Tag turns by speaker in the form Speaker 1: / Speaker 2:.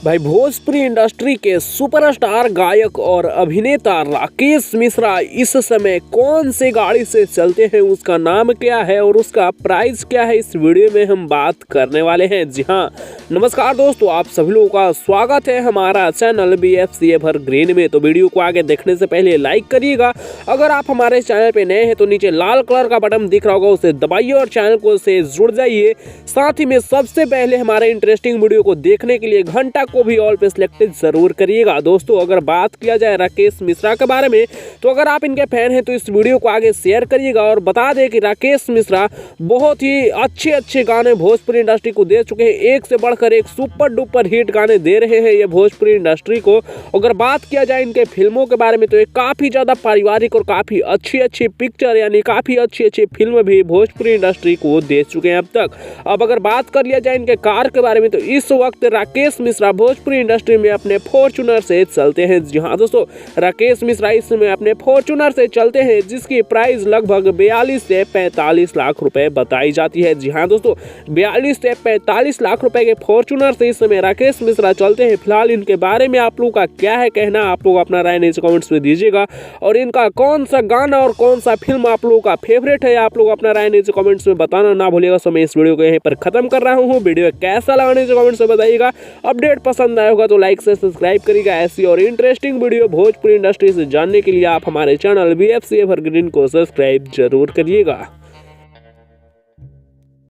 Speaker 1: भाई भोजपुरी इंडस्ट्री के सुपरस्टार गायक और अभिनेता राकेश मिश्रा इस समय कौन से गाड़ी से चलते हैं, उसका नाम क्या है और उसका प्राइस क्या है, इस वीडियो में हम बात करने वाले हैं। जी हाँ, नमस्कार दोस्तों, आप सभी लोगों का स्वागत है हमारा चैनल BFC एवरग्रीन में। तो वीडियो को आगे देखने से पहले लाइक करिएगा। अगर आप हमारे चैनल पे नए हैं तो नीचे लाल कलर का बटन दिख रहा होगा, उसे दबाइए और चैनल को से जुड़ जाइए। साथ ही में सबसे पहले हमारे इंटरेस्टिंग वीडियो को देखने के लिए घंटा को भी ऑल पे सिलेक्टेड जरूर करिएगा। दोस्तों, अगर बात किया जाए राकेश मिश्रा के बारे में, तो अगर आप इनके फैन हैं तो इस वीडियो को आगे शेयर करिएगा। और बता दें कि राकेश मिश्रा बहुत ही अच्छे गाने भोजपुरी इंडस्ट्री को दे चुके हैं, एक से बढ़कर एक सुपर डुपर हिट गाने दे रहे हैं ये भोजपुरी इंडस्ट्री को। अगर बात किया जाए इनके फिल्मों के बारे में, तो ये काफी ज्यादा पारिवारिक और काफी अच्छी पिक्चर यानी काफी अच्छी फिल्म भी भोजपुरी इंडस्ट्री को दे चुके हैं अब तक। अब अगर बात कर लिया जाए इनके कार के बारे में, तो इस वक्त राकेश मिश्रा भोजपुरी इंडस्ट्री में अपने फॉर्च्यूनर से चलते हैं। जी हाँ दोस्तों, राकेश मिश्रा इस समय अपने फॉर्च्यूनर से चलते हैं, जिसकी प्राइस लगभग 42 से 45 लाख रुपए बताई जाती है। जी हाँ दोस्तों, 42 से 45 लाख रुपए के फॉर्च्यूनर से इस समय राकेश मिश्रा चलते हैं। फिलहाल इनके बारे में आप लोगों का क्या है कहना, आप लोग अपना राय नीचे कमेंट्स में दीजिएगा। और इनका कौन सा गाना और कौन सा फिल्म आप लोगों का फेवरेट है, आप लोग अपना राय नीचे कमेंट्स में बताना ना भूलिएगा। सो मैं इस वीडियो को यहीं पर खत्म कर रहा हूँ। वीडियो कैसा लगा नीचे कमेंट्स में बताइएगा। अपडेट पसंद आया होगा तो लाइक से सब्सक्राइब करिएगा। ऐसी और इंटरेस्टिंग वीडियो भोजपुरी इंडस्ट्री से जानने के लिए आप हमारे चैनल BFC एवरग्रीन को सब्सक्राइब जरूर करिएगा।